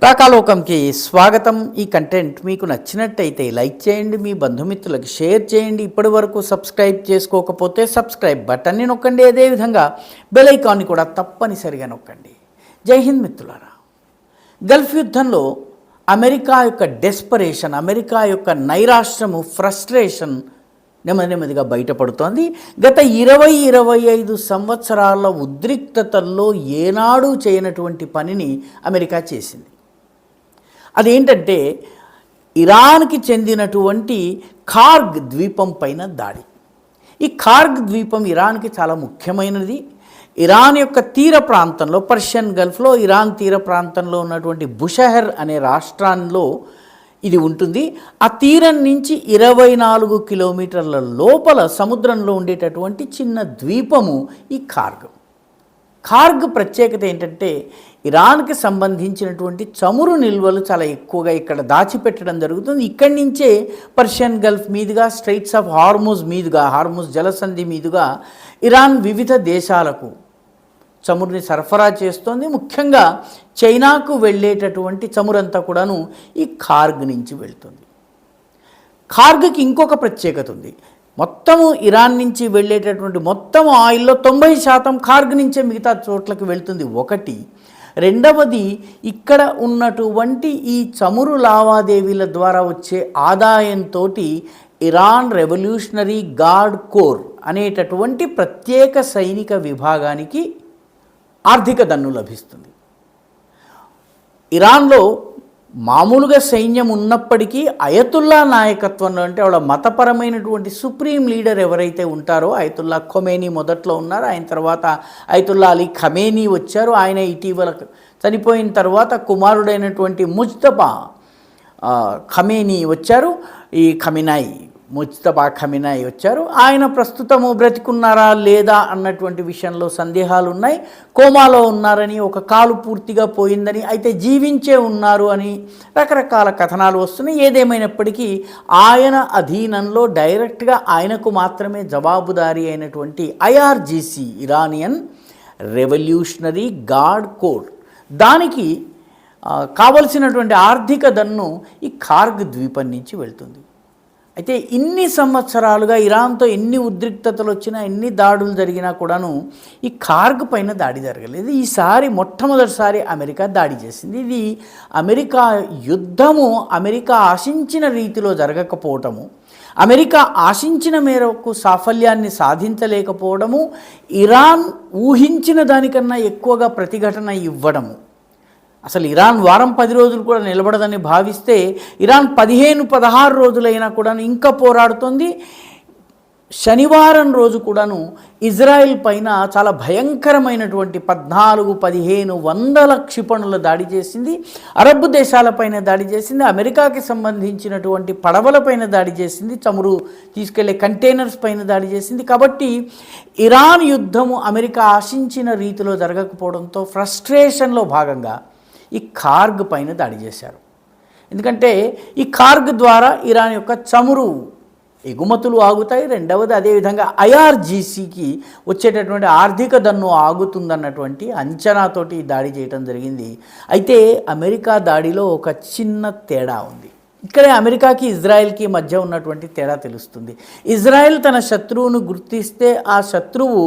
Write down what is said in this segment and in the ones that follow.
రాకాలోకంకి స్వాగతం. ఈ కంటెంట్ మీకు నచ్చినట్టయితే లైక్ చేయండి, మీ బంధుమిత్రులకు షేర్ చేయండి. ఇప్పటి వరకు సబ్స్క్రైబ్ చేసుకోకపోతే సబ్స్క్రైబ్ బటన్ని నొక్కండి. అదేవిధంగా బెల్ ఐకాన్ని కూడా తప్పనిసరిగా నొక్కండి. జై హింద్ మిత్రులారా. గల్ఫ్ యుద్ధంలో అమెరికా యొక్క డెస్పరేషన్, అమెరికా యొక్క నైరాశ్యము, ఫ్రస్ట్రేషన్ నెమ్మదిగా బయటపడుతోంది. గత 20-25 సంవత్సరాల ఉద్రిక్తతల్లో ఏనాడు చేయనటువంటి పనిని అమెరికా చేసింది. అదేంటంటే ఇరాన్కి చెందినటువంటి ఖార్గ్ ద్వీపం పైన దాడి. ఈ ఖార్గ్ ద్వీపం ఇరాన్కి చాలా ముఖ్యమైనది. ఇరాన్ యొక్క తీర ప్రాంతంలో, పర్షియన్ గల్ఫ్లో ఇరాన్ తీర ప్రాంతంలో ఉన్నటువంటి బుషహర్ అనే రాష్ట్రాల్లో ఇది ఉంటుంది. ఆ తీరం నుంచి 24 కిలోమీటర్ల లోపల సముద్రంలో ఉండేటటువంటి చిన్న ద్వీపము ఈ ఖార్గ్. ఖార్గ్ ప్రత్యేకత ఏంటంటే ఇరాన్కి సంబంధించినటువంటి చమురు నిల్వలు చాలా ఎక్కువగా ఇక్కడ దాచిపెట్టడం జరుగుతుంది. ఇక్కడి నుంచే పర్షియన్ గల్ఫ్ మీదుగా, స్ట్రైట్స్ ఆఫ్ హార్ముజ్ మీదుగా, హార్ముజ్ జలసంధి మీదుగా ఇరాన్ వివిధ దేశాలకు చమురుని సరఫరా చేస్తోంది. ముఖ్యంగా చైనాకు వెళ్ళేటటువంటి చమురంతా కూడాను ఈ ఖార్గ్ నుంచి వెళ్తుంది. ఖార్గ్కి ఇంకొక ప్రత్యేకత ఉంది. మొత్తము ఇరాన్ నుంచి వెళ్ళేటటువంటి మొత్తం ఆయిల్లో 90% ఖార్గ్ నుంచే మిగతా చోట్లకి వెళ్తుంది. ఒకటి. రెండవది, ఇక్కడ ఉన్నటువంటి ఈ చమురు లావాదేవీల ద్వారా వచ్చే ఆదాయంతో ఇరాన్ రెవల్యూషనరీ గార్డ్ కోర్ అనేటటువంటి ప్రత్యేక సైనిక విభాగానికి ఆర్థిక దన్ను లభిస్తుంది. ఇరాన్లో మామూలుగా సైన్యం ఉన్నప్పటికీ అయతుల్లా నాయకత్వంలో, అంటే వాళ్ళ మతపరమైనటువంటి సుప్రీం లీడర్ ఎవరైతే ఉంటారో, అయతుల్లా ఖొమేనీ మొదట్లో ఉన్నారు, ఆయన తర్వాత అయతుల్లా అలీ ఖమేనీ వచ్చారు. ఆయన ఇటీవల చనిపోయిన తర్వాత కుమారుడైనటువంటి ముజ్తబా ఖమేనీ వచ్చారు. ఈ ముజ్తబా ఖమినాయి వచ్చారు. ఆయన ప్రస్తుతము బ్రతికున్నారా లేదా అన్నటువంటి విషయంలో సందేహాలు ఉన్నాయి. కోమాలో ఉన్నారని, ఒక కాలు పూర్తిగా పోయిందని, అయితే జీవించే ఉన్నారు అని రకరకాల కథనాలు వస్తున్నాయి. ఏదేమైనప్పటికీ ఆయన అధీనంలో డైరెక్ట్గా ఆయనకు మాత్రమే జవాబుదారీ అయినటువంటి IRGC, Iranian revolutionary guard corps, దానికి కావలసినటువంటి ఆర్థిక దన్ను ఈ ఖార్గ్ ద్వీపం నుంచి వెళ్తుంది. అయితే ఇన్ని సంవత్సరాలుగా ఇరాన్తో ఎన్ని ఉద్రిక్తతలు వచ్చినా, ఎన్ని దాడులు జరిగినా కూడాను ఈ ఖార్గ్ పైన దాడి జరగలేదు. ఈసారి మొట్టమొదటిసారి అమెరికా దాడి చేసింది. ఇది అమెరికా యుద్ధము అమెరికా ఆశించిన రీతిలో జరగకపోవటము, అమెరికా ఆశించిన మేరకు సాఫల్యాన్ని సాధించలేకపోవడము, ఇరాన్ ఊహించిన దానికన్నా ఎక్కువగా ప్రతిఘటన ఇవ్వడము. అసలు ఇరాన్ వారం 10 రోజులు కూడా నిలబడదని భావిస్తే ఇరాన్ 15-16 రోజులైనా కూడా ఇంకా పోరాడుతుంది. శనివారం రోజు కూడాను ఇజ్రాయెల్ పైన చాలా భయంకరమైనటువంటి 14-1500 క్షిపణుల దాడి చేసింది. అరబ్ దేశాలపైన దాడి చేసింది. అమెరికాకి సంబంధించినటువంటి పడవలపైన దాడి చేసింది. చమురు తీసుకెళ్లే కంటైనర్స్ పైన దాడి చేసింది. కాబట్టి ఇరాన్ యుద్ధము అమెరికా ఆశించిన రీతిలో జరగకపోవడంతో ఫ్రస్ట్రేషన్లో భాగంగా ఈ ఖార్గ్ పైన దాడి చేశారు. ఎందుకంటే ఈ ఖార్గ్ ద్వారా ఇరాన్ యొక్క చమురు ఎగుమతులు ఆగుతాయి. రెండవది, అదేవిధంగా IRGCకి వచ్చేటటువంటి ఆర్థిక దన్ను ఆగుతుందన్నటువంటి అంచనాతోటి దాడి చేయడం జరిగింది. అయితే అమెరికా దాడిలో ఒక చిన్న తేడా ఉంది. ఇక్కడే అమెరికాకి ఇజ్రాయెల్కి మధ్య ఉన్నటువంటి తేడా తెలుస్తుంది. ఇజ్రాయెల్ తన శత్రువును గుర్తిస్తే ఆ శత్రువు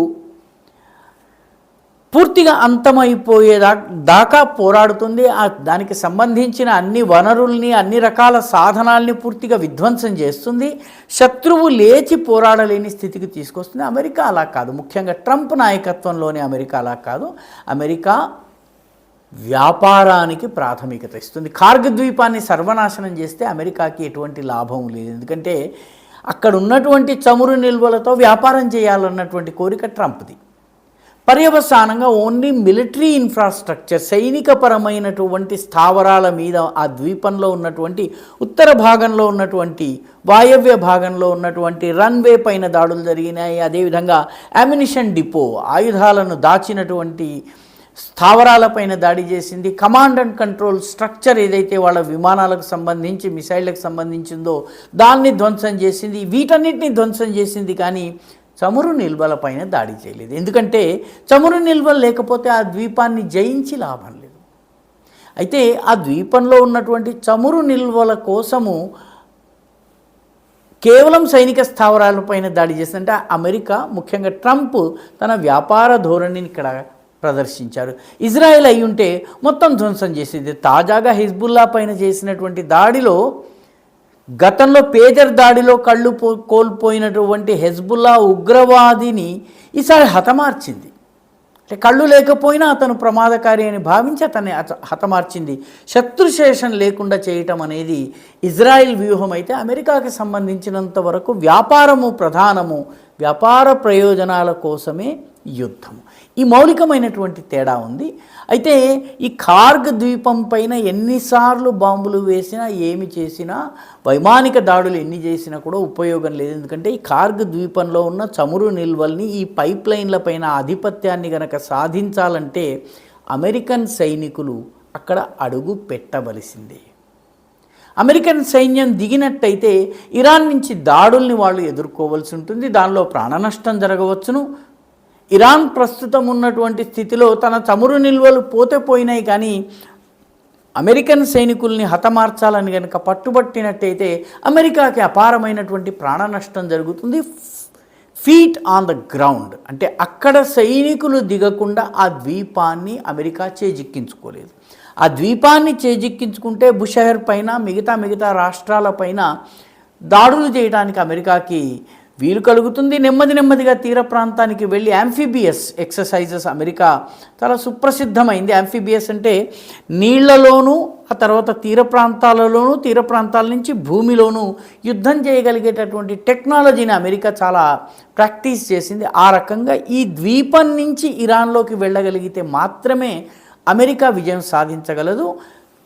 పూర్తిగా అంతమైపోయేదాకా పోరాడుతుంది. దానికి సంబంధించిన అన్ని వనరుల్ని, అన్ని రకాల సాధనాల్ని పూర్తిగా విధ్వంసం చేస్తుంది. శత్రువు లేచి పోరాడలేని స్థితికి తీసుకొస్తుంది. అమెరికా అలా కాదు. ముఖ్యంగా ట్రంప్ నాయకత్వంలోని అమెరికా అలా కాదు. అమెరికా వ్యాపారానికి ప్రాథమికత ఇస్తుంది. ఖార్గ్ ద్వీపాన్ని సర్వనాశనం చేస్తే అమెరికాకి ఎటువంటి లాభం లేదు. ఎందుకంటే అక్కడ ఉన్నటువంటి చమురు నిల్వలతో వ్యాపారం చేయాలన్నటువంటి కోరిక ట్రంప్ది. పర్యవసానంగా ఓన్లీ మిలిటరీ ఇన్ఫ్రాస్ట్రక్చర్, సైనికపరమైనటువంటి స్థావరాల మీద ఆ ద్వీపంలో ఉన్నటువంటి ఉత్తర భాగంలో ఉన్నటువంటి, వాయవ్య భాగంలో ఉన్నటువంటి రన్వే పైన దాడులు జరిగినాయి. అదేవిధంగా అమ్యునిషన్ డిపో, ఆయుధాలను దాచినటువంటి స్థావరాలపైన దాడి చేసింది. కమాండ్ అండ్ కంట్రోల్ స్ట్రక్చర్ ఏదైతే వాళ్ళ విమానాలకు సంబంధించి, మిసైళ్ళకు సంబంధించిందో దాన్ని ధ్వంసం చేసింది. వీటన్నిటిని ధ్వంసం చేసింది. కానీ చమురు నిల్వలపైన దాడి చేయలేదు. ఎందుకంటే చమురు నిల్వలు లేకపోతే ఆ ద్వీపాన్ని జయించి లాభం లేదు. అయితే ఆ ద్వీపంలో ఉన్నటువంటి చమురు నిల్వల కోసము కేవలం సైనిక స్థావరాలపైన దాడి చేసిందంటే అమెరికా, ముఖ్యంగా ట్రంప్ తన వ్యాపార ధోరణిని ఇక్కడ ప్రదర్శించారు. ఇజ్రాయెల్ అయి ఉంటే మొత్తం ధ్వంసం చేసేది. తాజాగా హిజ్బుల్లా పైన చేసినటువంటి దాడిలో, గతంలో పేజర్ దాడిలో కళ్ళు కోల్పోయినటువంటి హెజ్బుల్లా ఉగ్రవాదిని ఈసారి హతమార్చింది. అంటే కళ్ళు లేకపోయినా అతను ప్రమాదకారి అని భావించి అతన్ని హతమార్చింది. శత్రుశేషం లేకుండా చేయటం అనేది ఇజ్రాయిల్ వ్యూహం అయితే, అమెరికాకి సంబంధించినంత వరకు వ్యాపారము ప్రధానము, వ్యాపార ప్రయోజనాల కోసమే యుద్ధము. ఈ మౌలికమైనటువంటి తేడా ఉంది. అయితే ఈ కార్గ్ ద్వీపం పైన ఎన్నిసార్లు బాంబులు వేసినా, ఏమి చేసినా, వైమానిక దాడులు ఎన్ని చేసినా కూడా ఉపయోగం లేదు. ఎందుకంటే ఈ కార్గ్ ద్వీపంలో ఉన్న చమురు నిల్వల్ని, ఈ పైప్ లైన్ల పైన ఆధిపత్యాన్ని గనక సాధించాలంటే అమెరికన్ సైనికులు అక్కడ అడుగు పెట్టవలసిందే. అమెరికన్ సైన్యం దిగినట్టయితే ఇరాన్ నుంచి దాడుల్ని వాళ్ళు ఎదుర్కోవాల్సి ఉంటుంది. దానిలో ప్రాణ నష్టం జరగవచ్చును. ఇరాన్ ప్రస్తుతం ఉన్నటువంటి స్థితిలో తన చమురు నిల్వలు పోయినాయి, కానీ అమెరికన్ సైనికుల్ని హతమార్చాలని కనుక పట్టుబట్టినట్టయితే అమెరికాకి అపారమైనటువంటి ప్రాణ నష్టం జరుగుతుంది. ఫీట్ ఆన్ ద గ్రౌండ్ అంటే అక్కడ సైనికులు దిగకుండా ఆ ద్వీపాన్ని అమెరికా చేజిక్కించుకోలేదు. ఆ ద్వీపాన్ని చేజిక్కించుకుంటే బుషహర్ పైన, మిగతా రాష్ట్రాలపైన దాడులు చేయడానికి అమెరికాకి వీలు కలుగుతుంది. నెమ్మదిగా తీర ప్రాంతానికి వెళ్ళి యాంఫీబియస్ ఎక్సర్సైజెస్ అమెరికా చాలా సుప్రసిద్ధమైంది. యాంఫీబియస్ అంటే నీళ్లలోనూ, ఆ తర్వాత తీర ప్రాంతాల నుంచి భూమిలోనూ యుద్ధం చేయగలిగేటటువంటి టెక్నాలజీని అమెరికా చాలా ప్రాక్టీస్ చేసింది. ఆ రకంగా ఈ ద్వీపం నుంచి ఇరాన్లోకి వెళ్ళగలిగితే మాత్రమే అమెరికా విజయం సాధించగలదు.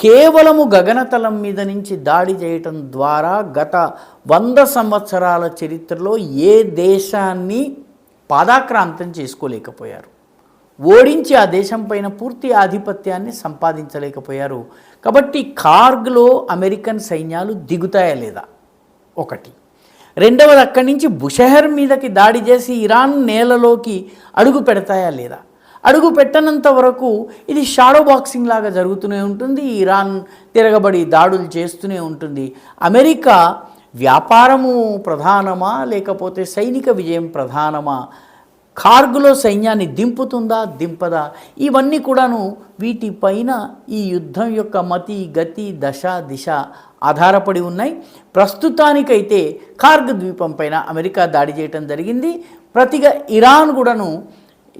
కేవలము గగనతలం మీద నుంచి దాడి చేయటం ద్వారా గత 100 సంవత్సరాల చరిత్రలో ఏ దేశాన్ని పాదాక్రాంతం చేసుకోలేకపోయారు. ఓడించి ఆ దేశం పైన పూర్తి ఆధిపత్యాన్ని సంపాదించలేకపోయారు. కాబట్టి కార్గ్లో అమెరికన్ సైన్యాలు దిగుతాయా లేదా ఒకటి. రెండవది, అక్కడి నుంచి బుషహర్ మీదకి దాడి చేసి ఇరాన్ నేలలోకి అడుగు పెడతాయా లేదా. అడుగు పెట్టనంత వరకు ఇది షాడో బాక్సింగ్ లాగా జరుగుతూనే ఉంటుంది. ఇరాన్ తిరగబడి దాడులు చేస్తూనే ఉంటుంది. అమెరికా వ్యాపారము ప్రధానమా లేకపోతే సైనిక విజయం ప్రధానమా, కార్గులో సైన్యాన్ని దింపదా, ఇవన్నీ కూడాను వీటిపైన ఈ యుద్ధం యొక్క మతి, గతి, దశ, దిశ ఆధారపడి ఉన్నాయి. ప్రస్తుతానికైతే కార్గ్ ద్వీపం పైన అమెరికా దాడి చేయటం జరిగింది. ప్రతిగా ఇరాన్ కూడాను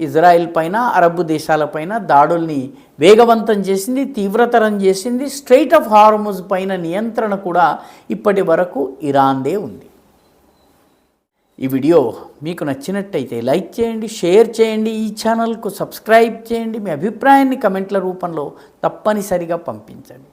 ఇజ్రాయెల్ పైన, అరబ్ దేశాలపైన దాడుల్ని వేగవంతం చేసింది, తీవ్రతరం చేసింది. స్ట్రెయిట్ ఆఫ్ హార్ముజ్ పైన నియంత్రణ కూడా ఇప్పటి వరకు ఇరాన్దే ఉంది. ఈ వీడియో మీకు నచ్చినట్టయితే లైక్ చేయండి, షేర్ చేయండి, ఈ ఛానల్కు సబ్స్క్రైబ్ చేయండి. మీ అభిప్రాయాన్ని కమెంట్ల రూపంలో తప్పనిసరిగా పంపించండి.